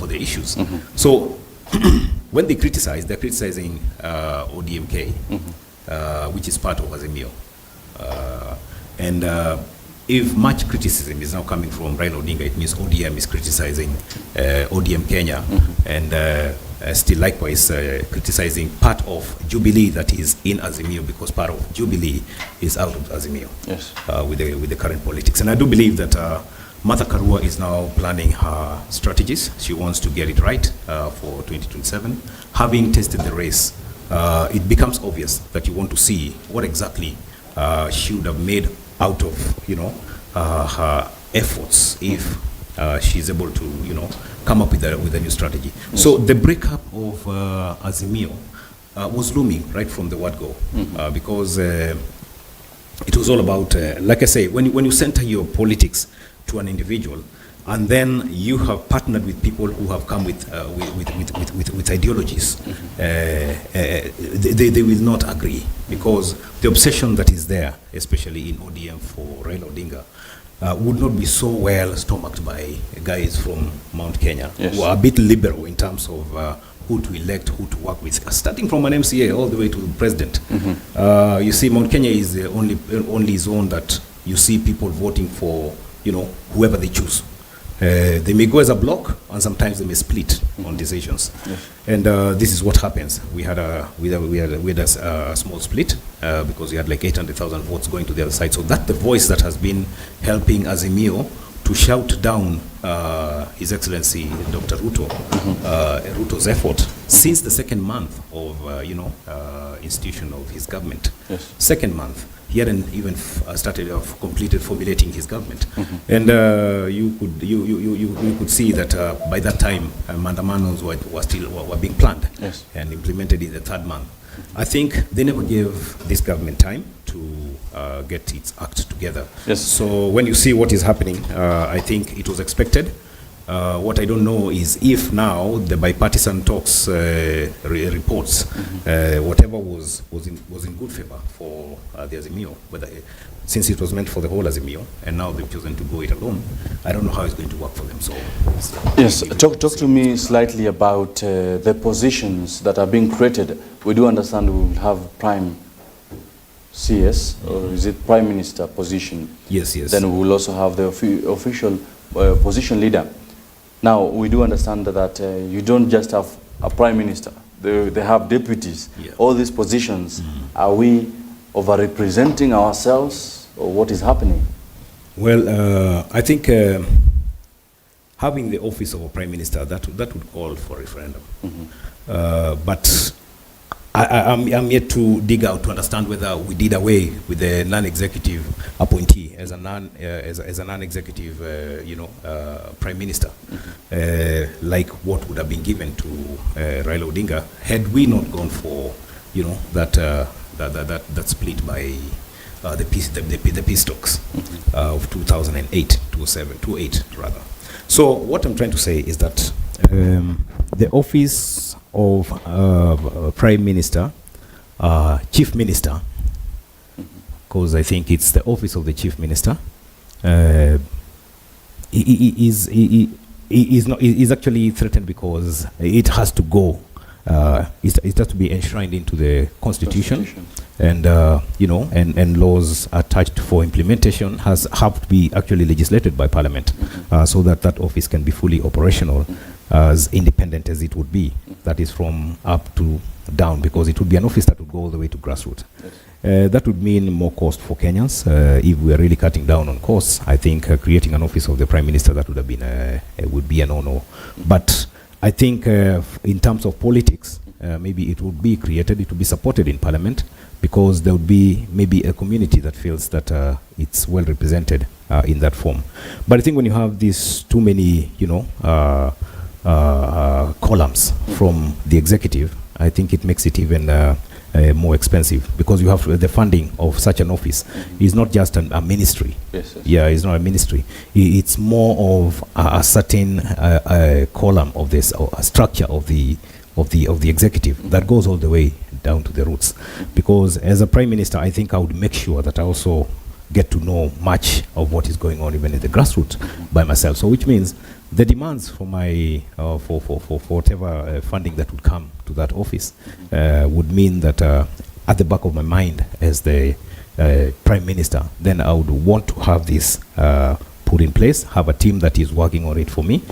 for the issues. So when they criticize, they're criticizing ODMK, which is part of Azimio. And if much criticism is now coming from Raila Odinga, it means ODM is criticizing ODM Kenya, and still likewise criticizing part of Jubilee that is in Azimio, because part of Jubilee is out of Azimio. Yes. With the current politics. And I do believe that Martha Karua is now planning her strategies. She wants to get it right for 2027. Having tested the race, it becomes obvious that you want to see what exactly she would have made out of, her efforts if she's able to, come up with a new strategy. Yes. So the breakup of Azimio was looming right from the word go, because it was all about, like I say, when you center your politics to an individual, and then you have partnered with people who have come with ideologies, they will not agree, because the obsession that is there, especially in ODM for Raila Odinga, would not be so well stomached by guys from Mount Kenya, who are a bit liberal in terms of who to elect, who to work with, starting from an MCA all the way to the president. You see, Mount Kenya is the only zone that you see people voting for, whoever they choose. They may go as a block, and sometimes they may split on decisions. Yes. And this is what happens. We had a small split because we had like 800,000 votes going to the other side. So that's the voice that has been helping Azimio to shout down His Excellency Dr. Ruto's effort since the second month of institution of his government. Yes. Second month. He hadn't even completed formulating his government, and you could see that by that time mandamanos were being planned and implemented in the third month. I think they never gave this government time to get its act together. Yes. So when you see what is happening, I think it was expected. What I don't know is if now the bipartisan talks reports, whatever was in good favor for the Azimio, whether since it was meant for the whole Azimio, and now they've chosen to go it alone, I don't know how it's going to work for them. So yes, talk to me slightly about the positions that are being created. We do understand we will have prime CS, or is it prime minister position? Yes. Then we will also have the official position leader. Now, we do understand that you don't just have a prime minister. They have deputies. Yeah. All these positions, are we over-representing ourselves, or what is happening? Well, I think having the office of a prime minister, that would call for a referendum. But I'm yet to dig out to understand whether we did away with the non-executive appointee as a non-executive, prime minister, like what would have been given to Raila Odinga had we not gone for, that split by the peace talks of 2008, 2008 rather. So what I'm trying to say is that the office of Prime Minister, Chief Minister, because I think it's the office of the Chief Minister, is actually threatened because it has to go. It has to be enshrined into the Constitution. And and laws attached for implementation have to be actually legislated by Parliament, so that office can be fully operational, as independent as it would be. That is from up to down, because it would be an office that would go all the way to grassroots. Yes. That would mean more cost for Kenyans. If we are really cutting down on costs, I think creating an office of the Prime Minister, that would have been would be a no-no. But I think in terms of politics, maybe it would be created, it would be supported in Parliament, because there would be maybe a community that feels that it's well represented in that form. But I think when you have these too many, columns from the executive, I think it makes it even more expensive, because you have the funding of such an office. It's not just a ministry. Yes. Yeah, it's not a ministry. It's more of a certain column of this, or a structure of the executive that goes all the way down to the roots. Because as a prime minister, I think I would make sure that I also get to know much of what is going on even in the grassroots by myself. So which means the demands for my for whatever funding that would come to that office would mean that at the back of my mind as the Prime Minister, then I would want to have this put in place, have a team that is working on it for me,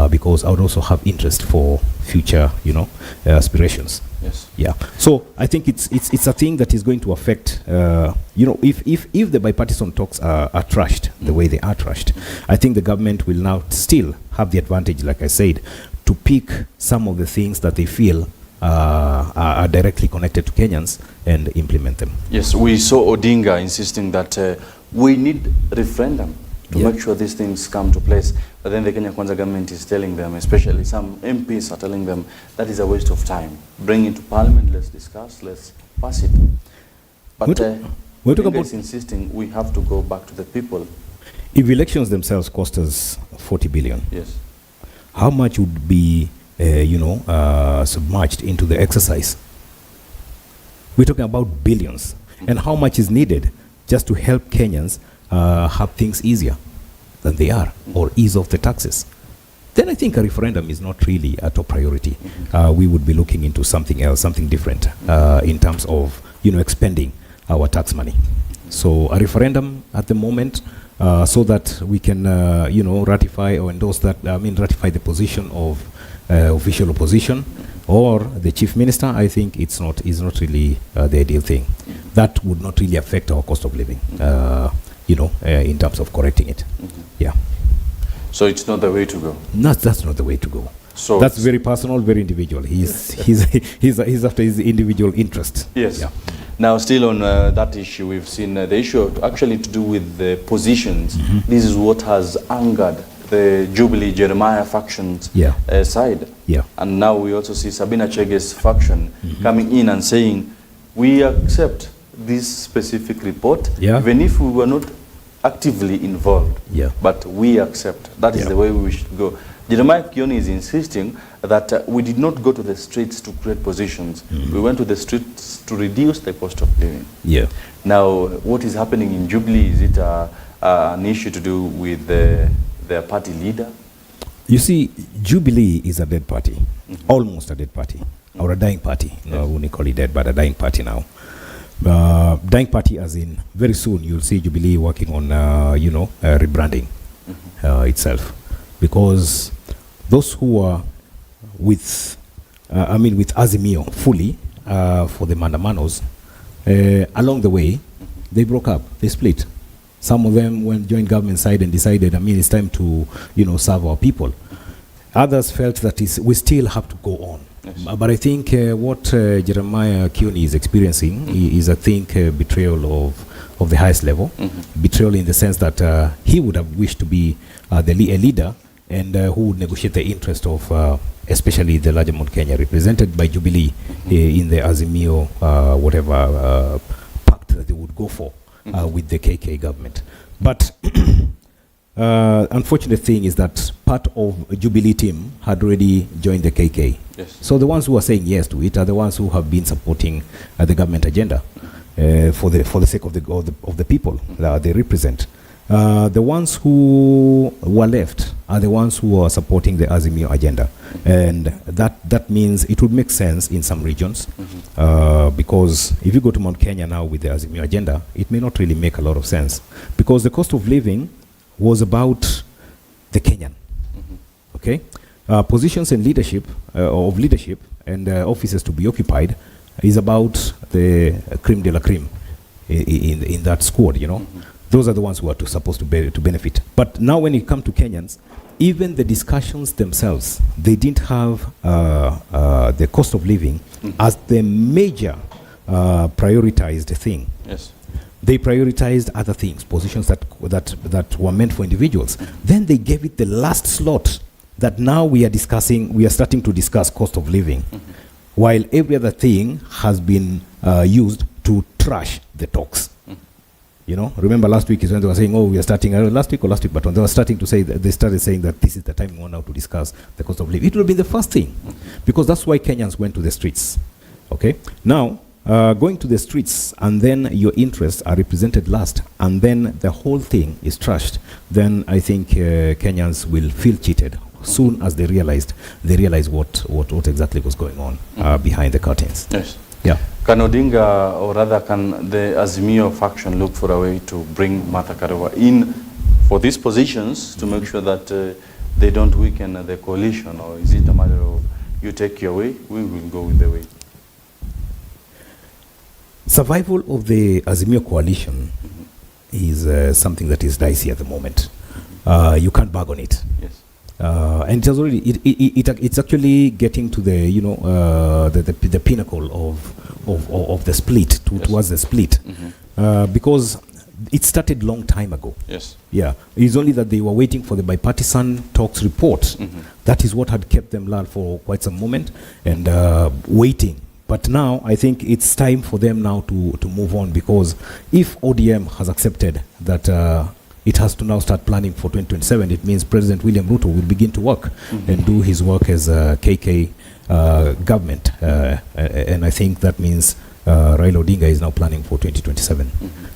because I would also have interest for future, aspirations. Yes. Yeah. So I think it's a thing that is going to affect, if the bipartisan talks are trashed the way they are trashed, I think the government will now still have the advantage, like I said, to pick some of the things that they feel are directly connected to Kenyans and implement them. Yes, we saw Odinga insisting that we need referendum to make sure these things come to place. But then the Kenya Kwanza government is telling them, especially some MPs are telling them, that is a waste of time. Bring it to Parliament, let's discuss, let's pass it. But Odinga is insisting we have to go back to the people. If elections themselves cost us 40 billion, yes, how much would be submerged into the exercise? We're talking about billions. And how much is needed just to help Kenyans have things easier than they are, or ease off the taxes? Then I think a referendum is not really a top priority. We would be looking into something else, something different in terms of expending our tax money. So a referendum at the moment, so that we can ratify or endorse that, ratify the position of official opposition or the chief minister, I think is not really the ideal thing. That would not really affect our cost of living, in terms of correcting it. Yeah. So it's not the way to go. That's not the way to go. So that's very personal, very individual. He's after his individual interest. Yes. Yeah. Now, still on that issue, we've seen the issue actually to do with the positions. This is what has angered the Jubilee Jeremiah faction's side. Yeah. And now we also see Sabina Chege's faction coming in and saying, we accept this specific report, even if we were not actively involved. Yeah. But we accept. That is the way we should go. Jeremiah Kioni is insisting that we did not go to the streets to create positions. We went to the streets to reduce the cost of living. Yeah. Now, what is happening in Jubilee? Is it an issue to do with their party leader? You see, Jubilee is a dead party, almost a dead party, or a dying party. No, I wouldn't call it dead, but a dying party now. Dying party as in, very soon you'll see Jubilee working on, rebranding itself. Because those who are with Azimio fully for the Mandamanos, along the way, they broke up, they split. Some of them went joined government side and decided, it's time to, serve our people. Others felt that we still have to go on. Yes. But I think what Jeremiah Kioni is experiencing is, I think, betrayal of the highest level. Betrayal in the sense that he would have wished to be a leader and who would negotiate the interest of especially the larger Mount Kenya, represented by Jubilee in the Azimio, pact that they would go for with the KK government. But unfortunate thing is that part of Jubilee team had already joined the KK. Yes. So the ones who are saying yes to it are the ones who have been supporting the government agenda for the sake of the people that they represent. The ones who were left are the ones who are supporting the Azimio agenda, and that means it would make sense in some regions, because if you go to Mount Kenya now with the Azimio agenda, it may not really make a lot of sense, because the cost of living was about the Kenyan. Okay, positions in leadership and offices to be occupied is about the creme de la creme in that squad, Those are the ones who are supposed to benefit. But now when it comes to Kenyans, even the discussions themselves, they didn't have the cost of living as the major prioritized thing. Yes. They prioritized other things, positions that were meant for individuals. Then they gave it the last slot that now we are starting to discuss cost of living, while every other thing has been used to trash the talks. Remember last week is when they were saying, we are starting, last week, but when they were starting to say, they started saying that this is the time we want now to discuss the cost of living. It will be the first thing, because that's why Kenyans went to the streets. Okay? Now, going to the streets and then your interests are represented last, and then the whole thing is trashed, then I think Kenyans will feel cheated soon as they realized what exactly was going on behind the curtains. Yes. Yeah. Can Odinga, or rather can the Azimio faction look for a way to bring Martha Karua in for these positions to make sure that they don't weaken the coalition, or is it a matter of you take your way, we will go with the way? Survival of the Azimio coalition is something that is dicey at the moment. You can't bag on it. Yes. And it has already, it's actually getting to the, you know, the pinnacle of the split, towards the split. Because it started long time ago. Yes. Yeah. It's only that they were waiting for the bipartisan talks report. That is what had kept them lulled for quite some moment and waiting. But now I think it's time for them now to move on, because if ODM has accepted that it has to now start planning for 2027, it means President William Ruto will begin to work and do his work as a KK government. And I think that means Raila Odinga is now planning for 2027.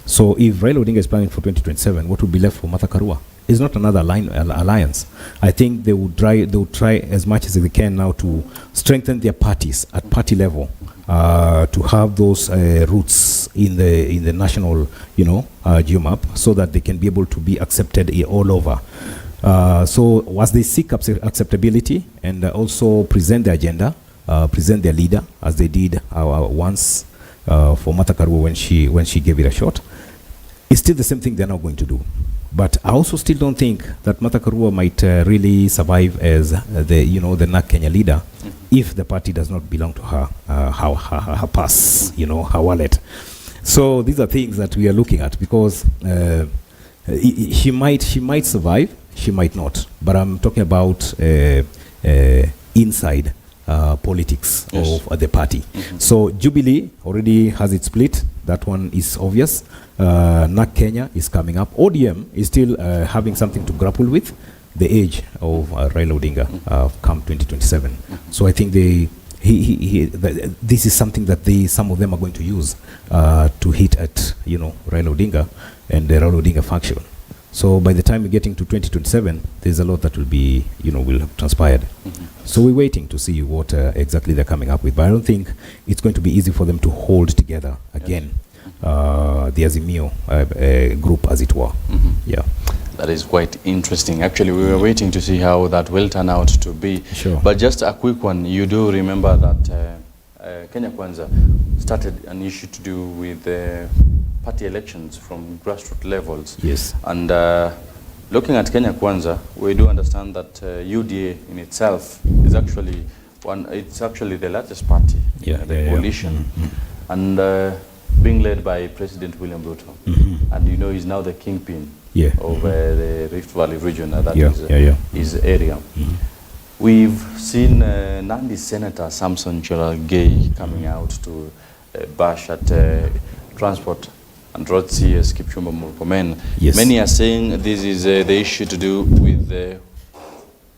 So if Raila Odinga is planning for 2027, what would be left for Martha Karua? It's not another alliance. I think they would try as much as they can now to strengthen their parties at party level, to have those roots in the national, you know, GMAP, so that they can be able to be accepted all over. So as they seek acceptability and also present the agenda, present their leader, as they did once for Martha Karua when she gave it a shot, it's still the same thing they're now going to do. But I also still don't think that Martha Karua might really survive as the NARC Kenya leader if the party does not belong to her, her pass, you know, her wallet. So these are things that we are looking at, because she might survive, she might not. But I'm talking about inside politics of the party. So Jubilee already has its split. That one is obvious. NARC Kenya is coming up. ODM is still having something to grapple with, the age of Raila Odinga come 2027. So I think this is something that some of them are going to use to hit at, you know, Raila Odinga and the Raila Odinga faction. So by the time we're getting to 2027, there's a lot that will be, you know, will have transpired. So we're waiting to see what exactly they're coming up with. But I don't think it's going to be easy for them to hold together again, the Azimio group, as it were. Yeah. That is quite interesting. Actually, we were waiting to see how that will turn out to be. Sure. But just a quick one. You do remember that Kenya Kwanza started an issue to do with party elections from grassroots levels. Yes. And looking at Kenya Kwanza, we do understand that UDA in itself is actually it's actually the largest party in the coalition. And being led by President William Ruto. And you know, he's now the kingpin of the Rift Valley region. That is his area. We've seen Nandi Senator Samson Cherargei coming out to bash at Transport and Road CS Kipchumba Murkomen. Many are saying this is the issue to do with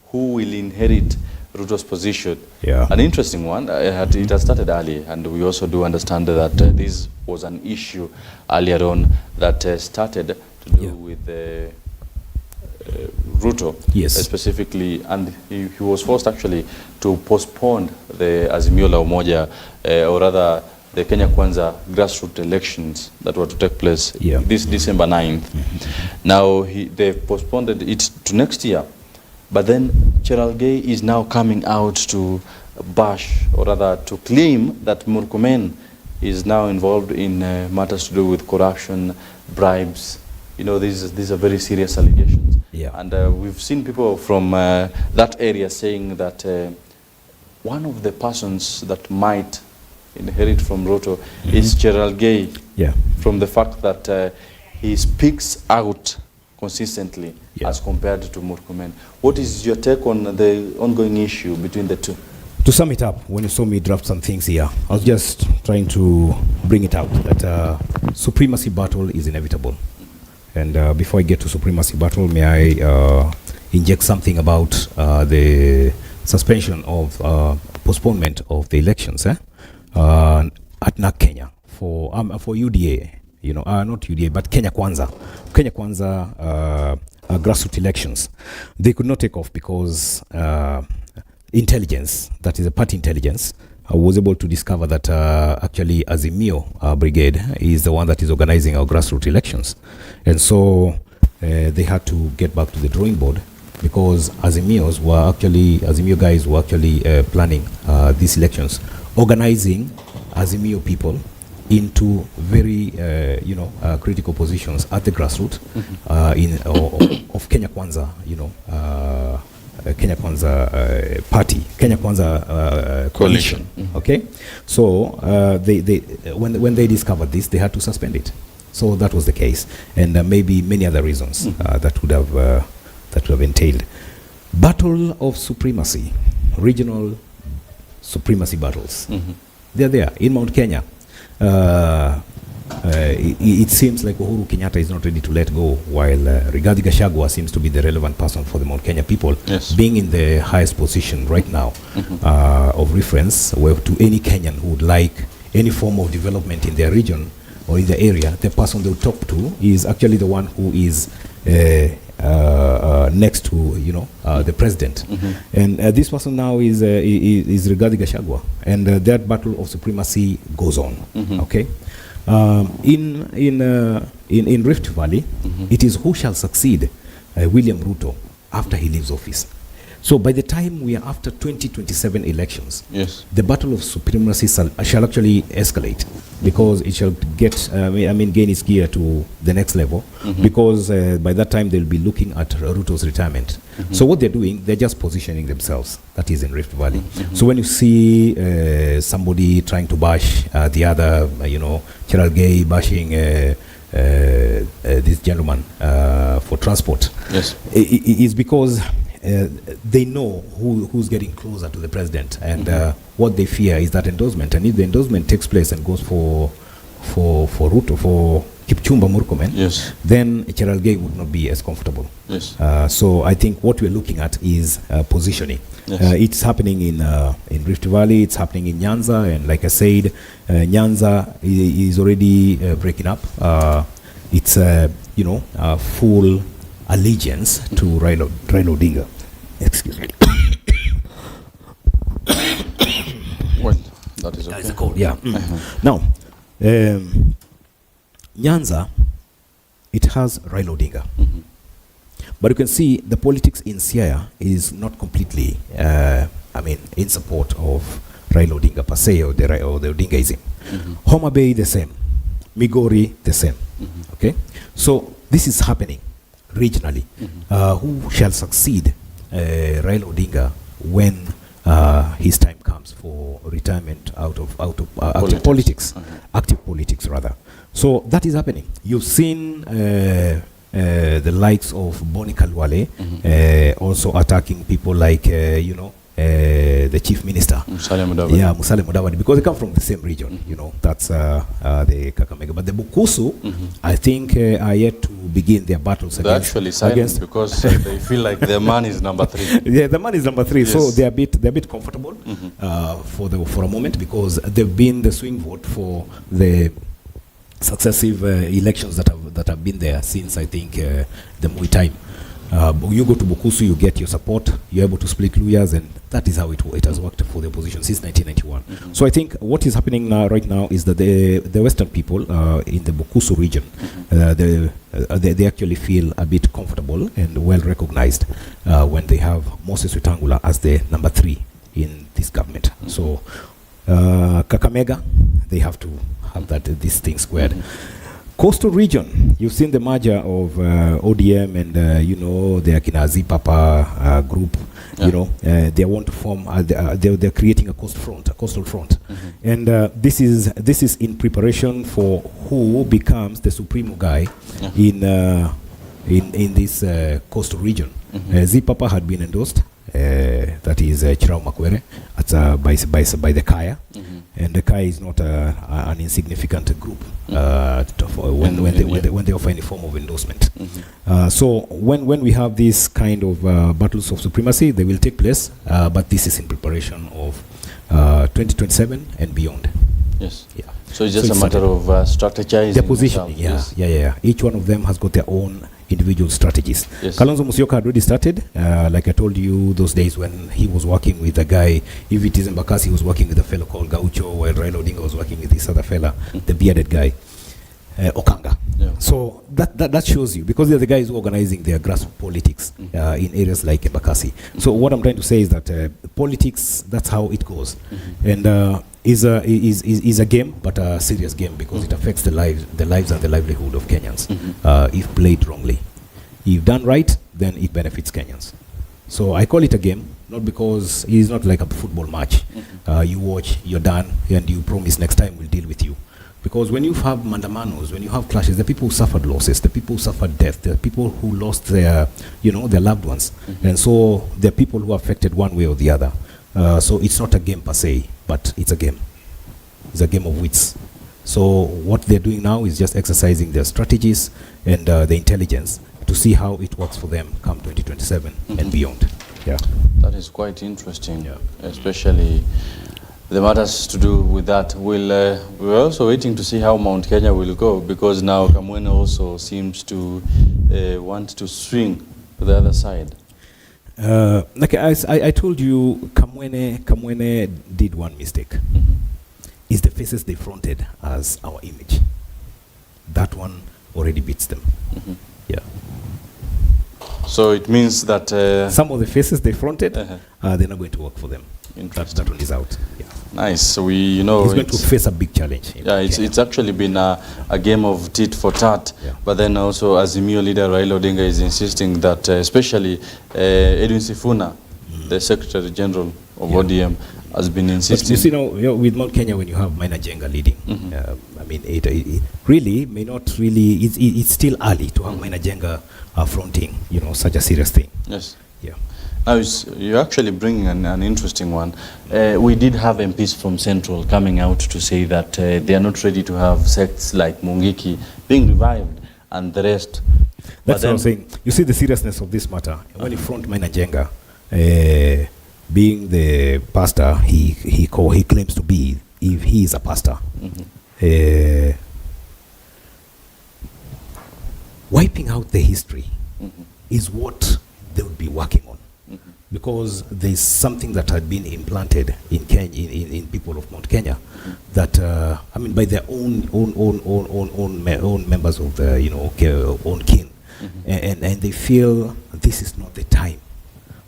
who will inherit Ruto's position. An interesting one. It has started early, and we also do understand that this was an issue earlier on that started to do with Ruto specifically, and he was forced actually to postpone the Azimio la Umoja, or rather the Kenya Kwanza grassroots elections that were to take place this December 9th. Now they've postponed it to next year. But then Cherargei is now coming out to bash, or rather to claim that Murkomen is now involved in matters to do with corruption, bribes. You know, these are very serious allegations. And we've seen people from that area saying that one of the persons that might inherit from Ruto is Cherargei, from the fact that he speaks out consistently as compared to Murkomen. What is your take on the ongoing issue between the two? To sum it up, when you saw me draft some things here, I was just trying to bring it out that supremacy battle is inevitable. And before I get to supremacy battle, may I inject something about the suspension of postponement of the elections at NARC Kenya for UDA. You know, not UDA, but Kenya Kwanza. Kenya Kwanza grassroots elections, they could not take off because intelligence, that is a party intelligence, was able to discover that actually Azimio brigade is the one that is organizing our grassroots elections. And so they had to get back to the drawing board, because Azimio guys were actually planning these elections, organizing Azimio people into very critical positions at the grassroots of Kenya Kwanza, Kenya Kwanza party, Kenya Kwanza coalition. Okay, so when they discovered this, they had to suspend it. So that was the case, and maybe many other reasons that would have entailed. Battle of supremacy, regional supremacy battles. They're there in Mount Kenya. It seems like Uhuru Kenyatta is not ready to let go, while Rigathi Gachagua seems to be the relevant person for the Mount Kenya people, being in the highest position right now of reference, where to any Kenyan who would like any form of development in their region or in the area, the person they would talk to is actually the one who is next to the president, and this person now is Rigathi Gachagua, and that battle of supremacy goes on. Okay, in Rift Valley, it is who shall succeed William Ruto after he leaves office. So by the time we are after 2027 elections, the battle of supremacy shall actually escalate, because it shall get, gain its gear to the next level, because by that time they'll be looking at Ruto's retirement. So what they're doing, they're just positioning themselves, that is in Rift Valley. So when you see somebody trying to bash the other, Cherargei bashing this gentleman for transport, it is because they know who's getting closer to the president, and what they fear is that endorsement. And if the endorsement takes place and goes for Ruto, for Kipchumba Murkomen, then Cherargei would not be as comfortable. So I think what we're looking at is positioning. It's happening in Rift Valley, it's happening in Nyanza, and like I said, Nyanza is already breaking up. It's full allegiance to Raila Odinga. Excuse me. Well, that is okay. That's a cold, yeah. Now, Nyanza, it has Raila Odinga. But you can see the politics in Siaya is not completely, in support of Raila Odinga per se, or the Odingaism. Homa Bay, the same. Migori, the same. Okay? So this is happening regionally. Who shall succeed Raila Odinga when his time comes for retirement out of active politics, active politics rather. So that is happening. You've seen the likes of Boni Kalwale also attacking people like the chief minister, Musalia Mudavadi, because they come from the same region. That's the Kakamega. But the Bukusu, I think, are yet to begin their battles They're actually silent because they feel like their man is number 3. Yeah, the man is number 3. So they're a bit comfortable for a moment, because they've been the swing vote for the successive elections that have been there since, I think, the Moi time. You go to Bukusu, you get your support, you're able to split Luyas, and that is how it has worked for the opposition since 1991. So I think what is happening right now is that the Western people in the Bukusu region, they actually feel a bit comfortable and well recognized when they have Moses Wetangula as the number 3 in this government. So Kakamega, they have to have this thing squared. Coastal region, you've seen the merger of ODM and the Akinazi Papa group. They want to form. They're creating a coastal front, and this is in preparation for who becomes the supreme guy in this coastal region. Zipapa had been endorsed. That is Chirao Makwere by the Kaya. And the Kaya is not an insignificant group when they offer any form of endorsement. So when we have this kind of battles of supremacy, they will take place, but this is in preparation of 2027 and beyond. So it's just a matter of strategizing. Their positioning, Each one of them has got their own individual strategies. Yes. Kalonzo Musyoka had already started, like I told you those days when he was working with a guy, if it is in Bakassi, he was working with a fellow called Gaucho, while Raila Odinga was working with this other fella, the bearded guy, Okanga. Yeah. So that shows you, because they're the guys organizing their grassroots politics in areas like Bakassi. So what I'm trying to say is that politics, that's how it goes. And is a game, but a serious game, because it affects the lives and the livelihood of Kenyans if played wrongly. If done right, then it benefits Kenyans. So I call it a game, not because it is not like a football match. You watch, you're done, and you promise next time we'll deal with you. Because when you have mandamanos, when you have clashes, the people who suffered losses, the people who suffered death, the people who lost their, their loved ones. And so the people who are affected one way or the other. So it's not a game per se, but it's a game. It's a game of wits. So what they're doing now is just exercising their strategies and the intelligence to see how it works for them come 2027 and beyond. Yeah. That is quite interesting, especially the matters to do with that. We're also waiting to see how Mount Kenya will go, because now Kamwene also seems to want to swing to the other side. Like I told you, Kamwene did one mistake. It's the faces they fronted as our image. That one already beats them. Yeah. So it means that some of the faces they fronted, they're not going to work for them. That one is out. Yeah. Nice. So he's going to face a big challenge. Yeah, it's actually been a game of tit for tat. Yeah. But then also, Azimio leader Raila Odinga is insisting that, especially Edwin Sifuna, the Secretary General of ODM, has been insisting. But you see now, with Mount Kenya, when you have Maina Jenga leading, I mean, it really may not really. It's still early to have Maina Jenga fronting, such a serious thing. Yes. Yeah. Now, you're actually bringing an interesting one. We did have MPs from Central coming out to say that they are not ready to have sects like Mungiki being revived and the rest. That's what I'm saying. You see the seriousness of this matter. When you front Maina Jenga, being the pastor he claims to be, if he is a pastor, wiping out the history is what they would be working on. Because there's something that had been implanted in Kenya, in people of Mount Kenya, that I mean, by their own members of the own kin, and they feel this is not the time.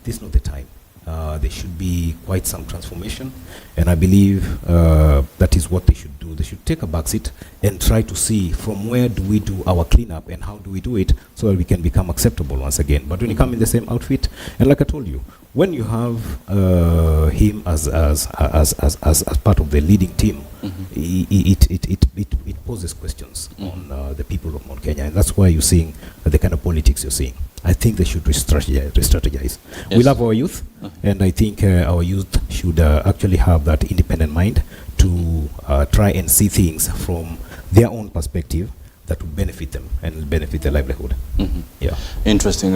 This is not the time. There should be quite some transformation, and I believe that is what they should do. They should take a backseat and try to see from where do we do our cleanup and how do we do it so that we can become acceptable once again. But when you come in the same outfit, and like I told you, when you have him as part of the leading team, it poses questions on the people of Mount Kenya, and that's why you're seeing the kind of politics you're seeing. I think they should re-strategize. Yes. We love our youth, and I think our youth should actually have that independent mind to try and see things from their own perspective that would benefit them and benefit their livelihood. Yeah. Interesting.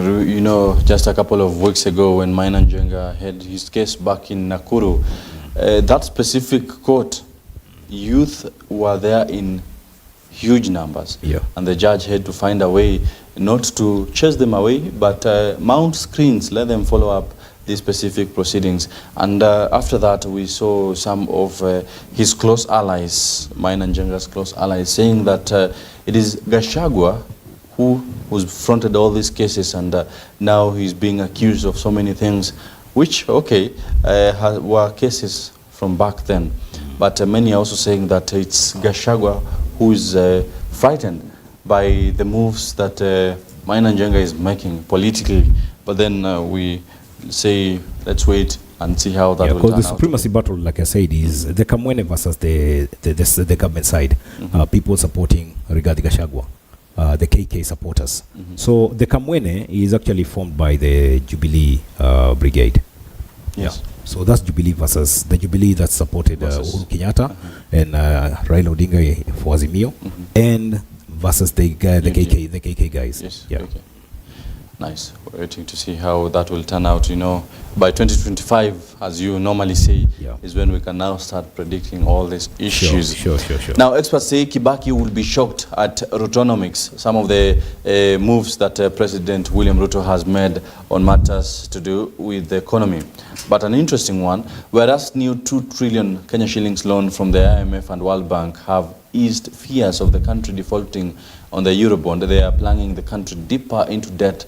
Just a couple of weeks ago when Maina Jenga had his case back in Nakuru, that specific court, youth were there in huge numbers. Yeah. And the judge had to find a way not to chase them away, but mount screens, let them follow up these specific proceedings. And after that, we saw some of his close allies, Maina Njenga's close allies, saying that it is Gachagua who fronted all these cases, and now he's being accused of so many things, which, were cases from back then. But many are also saying that it's Gachagua who is frightened by the moves that Maina Njenga is making politically. But then we say, let's wait and see how that will turn out. Because the supremacy battle, like I said, is the Kamwene versus the government side. People supporting Rigathi Gachagua, the KK supporters. So the Kamwene is actually formed by the Jubilee Brigade. Yes. So that's Jubilee versus the Jubilee that supported Uhuru Kenyatta and Raila Odinga for Azimio, and versus the KK guys. Yes. Yeah. Okay. Nice. We're waiting to see how that will turn out. You know, by 2025, as you normally say, is when we can now start predicting all these issues. Sure. Now, experts say Kibaki will be shocked at Rutonomics, some of the moves that President William Ruto has made on matters to do with the economy. But an interesting one, whereas new 2 trillion Kenya shillings loan from the IMF and World Bank have eased fears of the country defaulting on the Eurobond, they are plunging the country deeper into debt,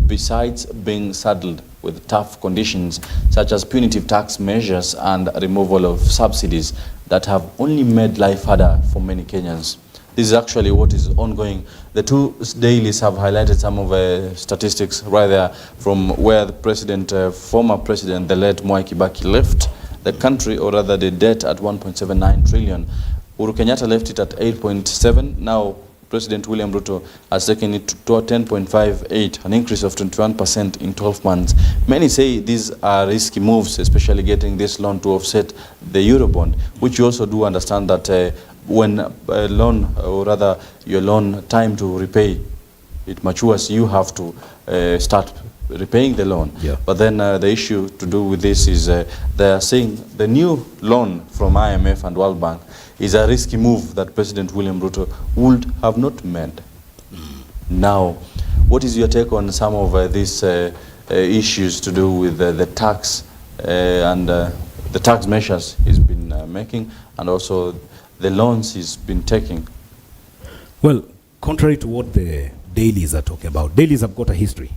besides being saddled with tough conditions such as punitive tax measures and removal of subsidies that have only made life harder for many Kenyans. This is actually what is ongoing. The two dailies have highlighted some of the statistics right there from where the former president, the late Mwai Kibaki, left the country, or rather the debt at 1.79 trillion. Uhuru Kenyatta left it at 8.7. Now President William Ruto has taken it to 10.58, an increase of 21% in 12 months. Many say these are risky moves, especially getting this loan to offset the Eurobond, which you also do understand that when a loan, or rather your loan time to repay, it matures, you have to start repaying the loan. But then the issue to do with this is they are saying the new loan from IMF and World Bank is a risky move that President William Ruto would have not made. Now, what is your take on some of these issues to do with the tax and the tax measures he's been making, and also the loans he's been taking? Well, contrary to what the dailies are talking about, dailies have got a history.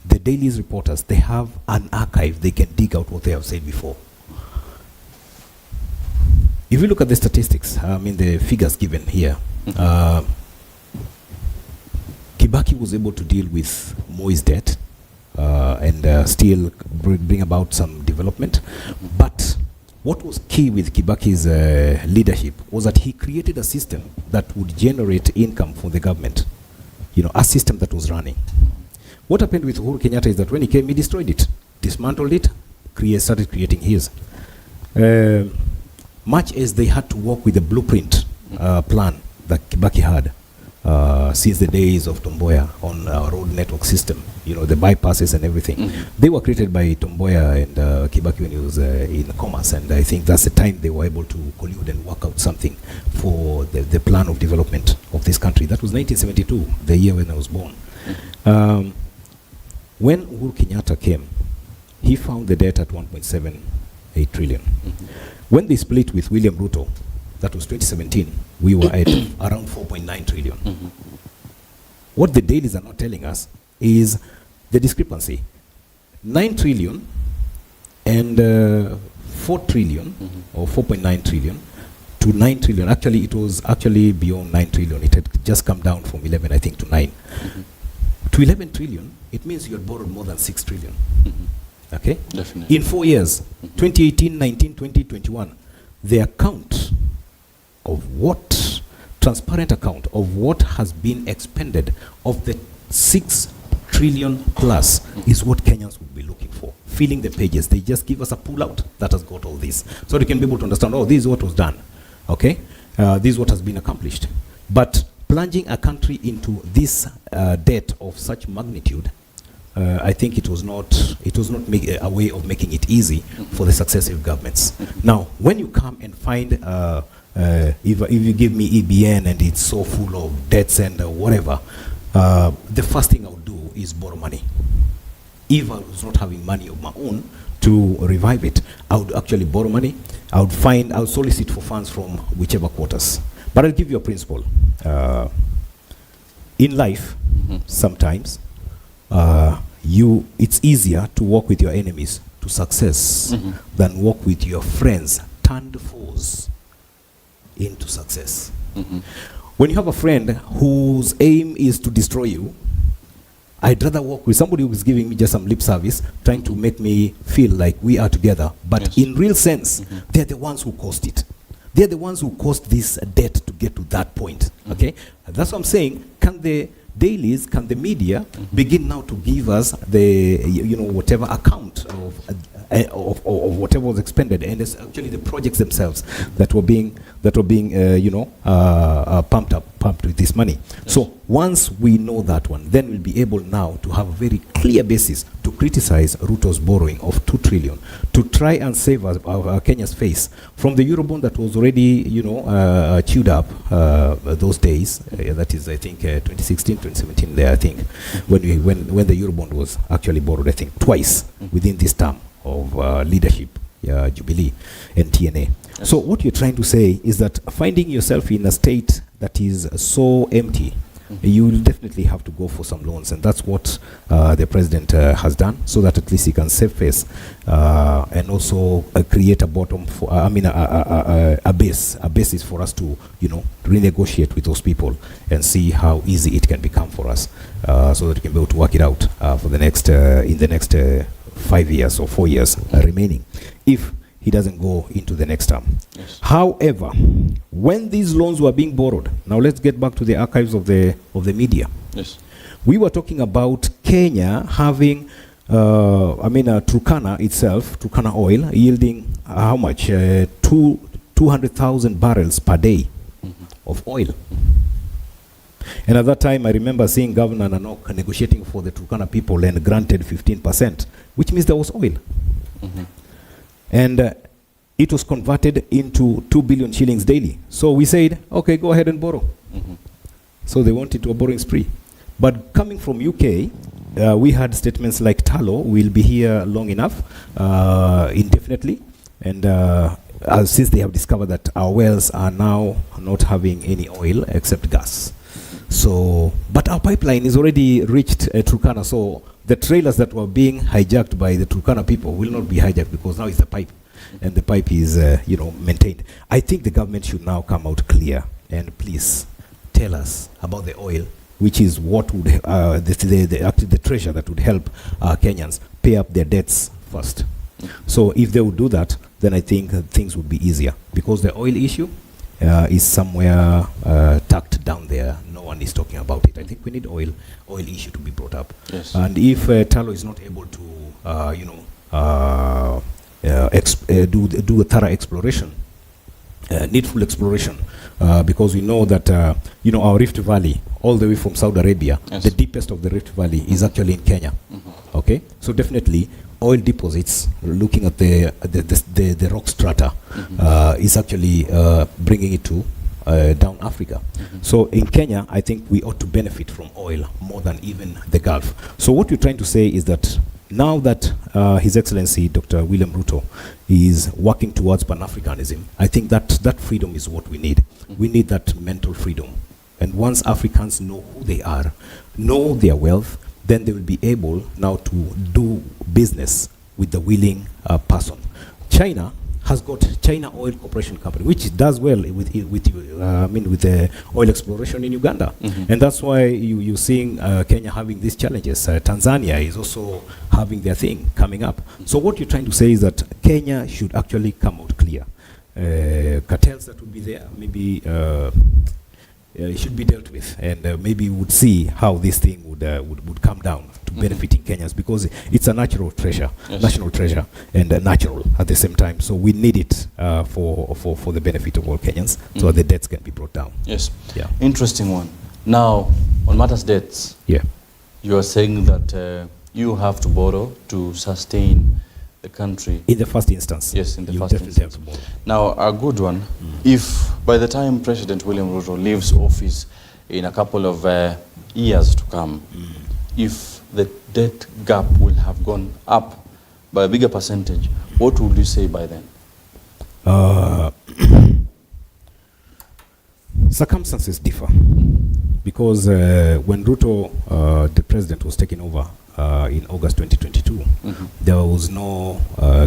The dailies reporters, they have an archive. They can dig out what they have said before. If you look at the statistics, I mean the figures given here, Kibaki was able to deal with Moi's debt and still bring about some development. But what was key with Kibaki's leadership was that he created a system that would generate income for the government, a system that was running. What happened with Uhuru Kenyatta is that when he came, he destroyed it, dismantled it, started creating his. Much as they had to work with the blueprint plan that Kibaki had since the days of Tomboya on our road network system, the bypasses and everything. They were created by Tomboya and Kibaki when he was in commerce, and I think that's the time they were able to collude and work out something for the plan of development of this country. That was 1972, the year when I was born. When Uhuru Kenyatta came, he found the debt at 1.78 trillion. When they split with William Ruto, that was 2017, we were at around 4.9 trillion. What the dailies are not telling us is the discrepancy. 9 trillion and 4 trillion, or 4.9 trillion, to 9 trillion. Actually, it was beyond 9 trillion. It had just come down from 11, I think, to 9. To 11 trillion, it means you had borrowed more than 6 trillion. Okay? Definitely. In 4 years, 2018, 19, 20, 21, the account of what, transparent account of what has been expended of the 6 trillion plus is what Kenyans would be looking for. Filling the pages. They just give us a pull out that has got all this. So they can be able to understand, oh, this is what was done. Okay? This is what has been accomplished. But plunging a country into this debt of such magnitude, I think it was not a way of making it easy for the successive governments. Now, when you come and find, if you give me EBN and it's so full of debts and whatever, the first thing I would do is borrow money. If I was not having money of my own to revive it, I would actually borrow money. I would solicit for funds from whichever quarters. But I'll give you a principle. In life, sometimes, it's easier to work with your enemies to success than work with your friends turned foes into success. When you have a friend whose aim is to destroy you, I'd rather work with somebody who is giving me just some lip service, trying to make me feel like we are together. But in real sense, they're the ones who caused it. They're the ones who caused this debt to get to that point. Okay? That's what I'm saying. Can the dailies, can the media begin now to give us the, whatever account of of whatever was expended, and it's actually the projects themselves that were being pumped with this money. Yes. So once we know that one, then we'll be able now to have a very clear basis to criticize Ruto's borrowing of 2 trillion to try and save our Kenya's face from the Eurobond that was already chewed up those days. That is, I think, 2016, 2017 there, I think, when the Eurobond was actually borrowed, I think, twice within this term of leadership, Jubilee and TNA. Yes. So what you're trying to say is that finding yourself in a state that is so empty, you will definitely have to go for some loans, and that's what the president has done, so that at least he can save face and also create a bottom for, a basis for us to, renegotiate with those people and see how easy it can become for us, so that we can be able to work it out for the next in the next 5 years or 4 years remaining, if he doesn't go into the next term. Yes. However, when these loans were being borrowed, now let's get back to the archives of the media. Yes. We were talking about Kenya having, Turkana itself, Turkana oil, yielding how much? 200,000 barrels per day of oil. And at that time, I remember seeing Governor Nanok negotiating for the Turkana people and granted 15%, which means there was oil. And it was converted into 2 billion shillings daily. So we said, okay, go ahead and borrow. So they wanted to a borrowing spree. But coming from UK, we had statements like Talo will be here long enough, indefinitely. And since they have discovered that our wells are now not having any oil except gas. So, but our pipeline is already reached Turkana, so the trailers that were being hijacked by the Turkana people will not be hijacked, because now it's a pipe, and the pipe is, maintained. I think the government should now come out clear and please tell us about the oil, which is what would the treasure that would help Kenyans pay up their debts first. So if they would do that, then I think things would be easier, because the oil issue is somewhere tucked down there. No one is talking about it. I think we need oil issue to be brought up. Yes. And if Talo is not able to, do a thorough exploration, needful exploration, because we know that, our Rift Valley, all the way from Saudi Arabia, yes, the deepest of the Rift Valley is actually in Kenya. Okay, so definitely oil deposits, looking at the rock strata, is actually bringing it to down Africa. So in Kenya, I think we ought to benefit from oil more than even the Gulf. So what you're trying to say is that now that His Excellency Dr. William Ruto is working towards Pan-Africanism, I think that freedom is what we need. We need that mental freedom. And once Africans know who they are, know their wealth, then they will be able now to do business with the willing person. China has got China Oil Corporation Company, which does well with the oil exploration in Uganda. And that's why you're seeing Kenya having these challenges. Tanzania is also having their thing coming up. So what you're trying to say is that Kenya should actually come out clear. Cartels that would be there, maybe it should be dealt with, and maybe we would see how this thing would come down to benefiting Kenyans, because it's a natural treasure, yes, national treasure, and natural at the same time. So we need it for the benefit of all Kenyans, so that the debts can be brought down. Yes. Yeah. Interesting one. Now, on matters debts, yeah, you are saying that you have to borrow to sustain the country. In the first instance. Yes, in the first instance. Now, a good one, if by the time President William Ruto leaves office in a couple of years to come, if the debt gap will have gone up by a bigger percentage, what would you say by then? Circumstances differ, because when Ruto, the president, was taking over in August 2022, there was no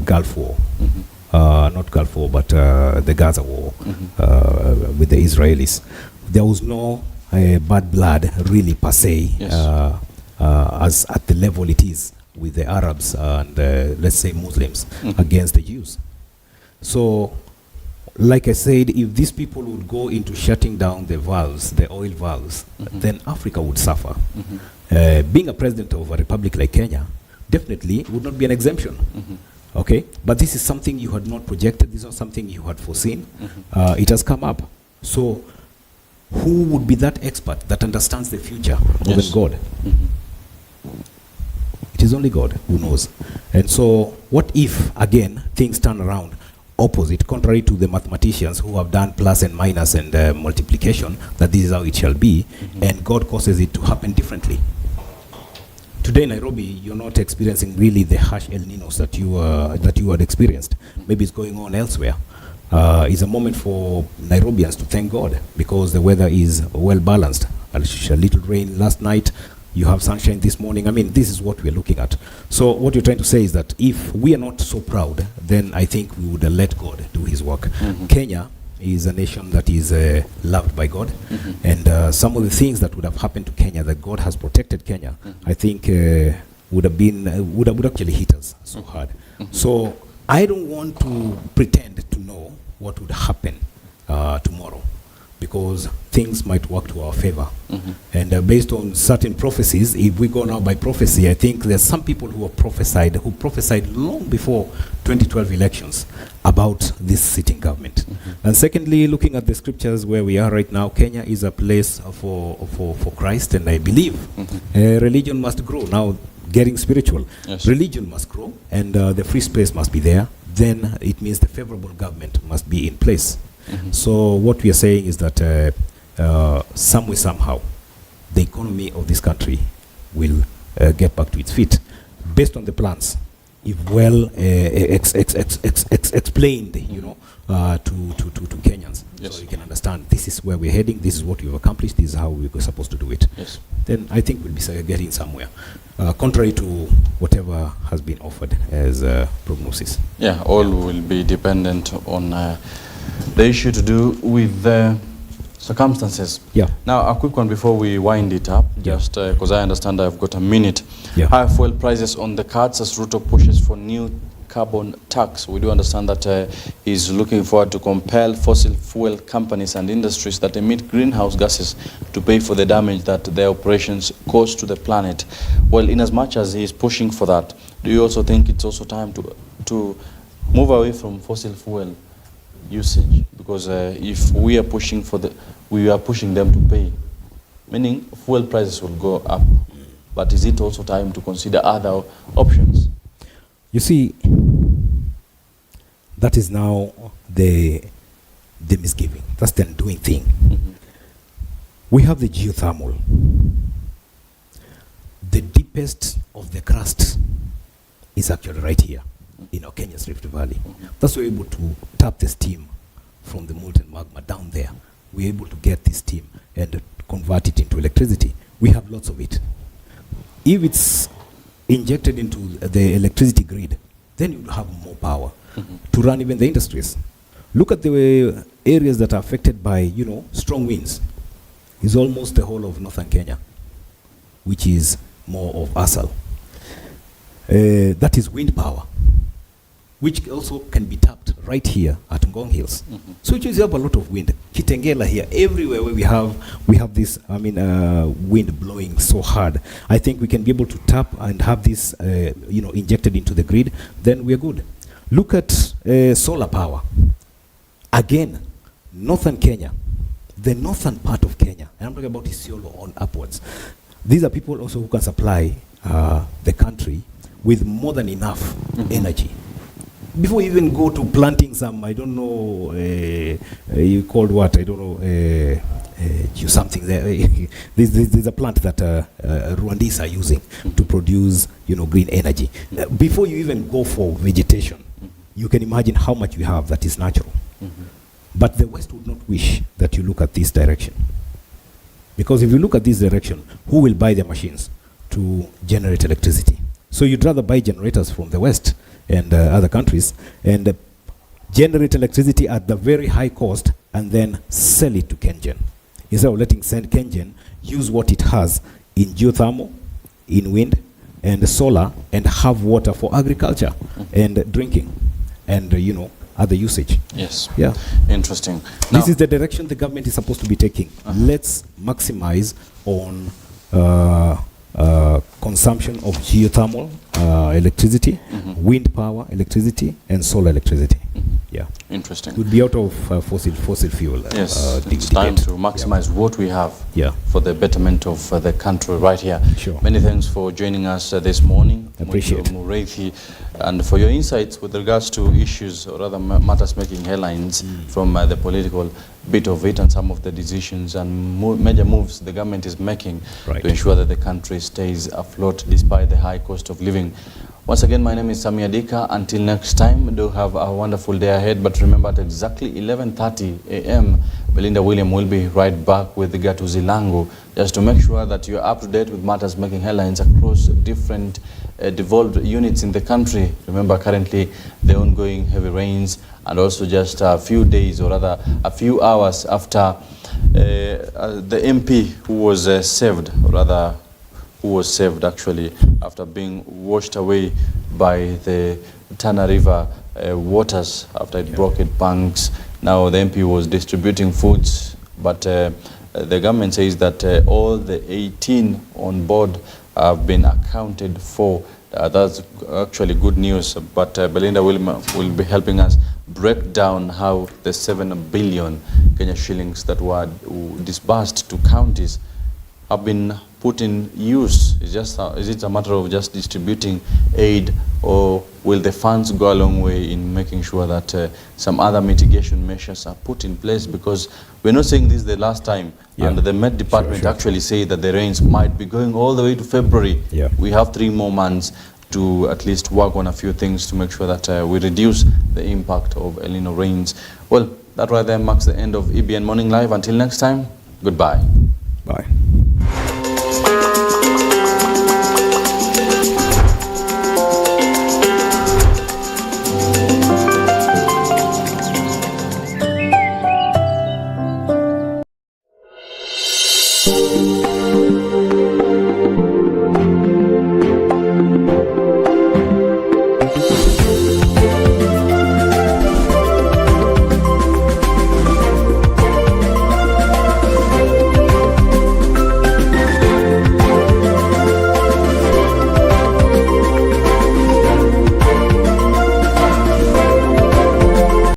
Gulf War, not Gulf War, but the Gaza War with the Israelis. There was no bad blood really per se, yes, as at the level it is with the Arabs and let's say Muslims against the Jews. So, like I said, if these people would go into shutting down the valves, the oil valves, then Africa would suffer. Being a president of a republic like Kenya definitely would not be an exemption. Okay, but this is something you had not projected. This is not something you had foreseen. It has come up. So, who would be that expert that understands the future more than God? It is only God who knows. And so, what if, again, things turn around opposite, contrary to the mathematicians who have done plus and minus and multiplication, that this is how it shall be, and God causes it to happen differently? Today in Nairobi, you're not experiencing really the harsh El Ninos that you had experienced. Maybe it's going on elsewhere. It's a moment for Nairobians to thank God because the weather is well balanced. A little rain last night, you have sunshine this morning. I mean, this is what we're looking at. So what you're trying to say is that if we are not so proud, then I think we would let God do his work. Kenya is a nation that is loved by God. And some of the things that would have happened to Kenya, that God has protected Kenya, I think would have been, would actually hit us so hard. So I don't want to pretend to know what would happen tomorrow, because things might work to our favor. And based on certain prophecies, if we go now by prophecy, I think there's some people who prophesied long before 2012 elections about this sitting government. And secondly, looking at the scriptures where we are right now, Kenya is a place for Christ, and I believe religion must grow. Now, getting spiritual, religion must grow, and the free space must be there. Then it means the favorable government must be in place. So what we are saying is that some way, somehow, the economy of this country will get back to its feet, based on the plans, if well explained, you know, to Kenyans. So you can understand, this is where we're heading, this is what we've accomplished, this is how we're supposed to do it. Then I think we'll be getting somewhere, contrary to whatever has been offered as prognosis. Yeah, all will be dependent on the issue to do with the circumstances. Now, a quick one before we wind it up, just because I understand I've got a minute. High fuel prices on the cards as Ruto pushes for new carbon tax. We do understand that he's looking forward to compel fossil fuel companies and industries that emit greenhouse gases to pay for the damage that their operations cause to the planet. Well, in as much as he's pushing for that, do you also think it's also time to move away from fossil fuel usage? Because if we are pushing we are pushing them to pay, meaning fuel prices will go up. But is it also time to consider other options? You see, that is now the misgiving. That's the undoing thing. We have the geothermal. The deepest of the crust is actually right here in our Kenya's Rift Valley. That's why we're able to tap the steam from the molten magma down there. We're able to get this steam and convert it into electricity. We have lots of it. If it's injected into the electricity grid, then you have more power to run even the industries. Look at the areas that are affected by, you know, strong winds. It's almost the whole of northern Kenya, which is more of Asal. That is wind power, which also can be tapped right here at Ngong Hills. So you have a lot of wind. Kitengela here, everywhere where we have this, I mean, wind blowing so hard. I think we can be able to tap and have this, you know, injected into the grid. Then we're good. Look at solar power. Again, northern Kenya, the northern part of Kenya, and I'm talking about Isiolo on upwards. These are people also who can supply the country with more than enough energy. Before you even go to planting some, I don't know, you called what, I don't know, something there. There's a plant that Rwandese are using to produce, you know, green energy. Before you even go for vegetation, you can imagine how much we have that is natural. But the West would not wish that you look at this direction. Because if you look at this direction, who will buy the machines to generate electricity? So you'd rather buy generators from the West and other countries and generate electricity at the very high cost and then sell it to Kengen. Instead of letting Kengen use what it has in geothermal, in wind, and solar, and have water for agriculture and drinking and, you know, other usage. Yes. Yeah. Interesting. This is the direction the government is supposed to be taking. Let's maximize on consumption of geothermal electricity, wind power electricity, and solar electricity. Yeah. Interesting. Would be out of fossil fuel. Yes, it's time to maximize what we have for the betterment of the country right here. Sure. Many thanks for joining us this morning. Appreciate Mureithi, and for your insights with regards to issues or other matters making headlines from the political bit of it and some of the decisions and major moves the government is making to ensure that the country stays afloat despite the high cost of living. Once again, my name is Samia Dika. Until next time, do have a wonderful day ahead. But remember, at exactly 11:30 a.m., Belinda William will be right back with the Gatuzi Lango, just to make sure that you're up to date with matters making headlines across different devolved units in the country. Remember, currently, the ongoing heavy rains, and also just a few days, or rather a few hours after the MP who was saved, or rather who was saved actually after being washed away by the Tana River waters after it broke its banks. Now the MP was distributing foods, but the government says that all the 18 on board have been accounted for. That's actually good news, but Belinda will be helping us break down how the 7 billion Kenya shillings that were disbursed to counties have been put in use. Is it a matter of just distributing aid, or will the funds go a long way in making sure that some other mitigation measures are put in place? Because we're not saying this is the last time, and the Met Department actually say that the rains might be going all the way to February. We have 3 more months to at least work on a few things to make sure that we reduce the impact of El Nino rains. Well, that right there marks the end of EBN Morning Live. Until next time, goodbye. Bye.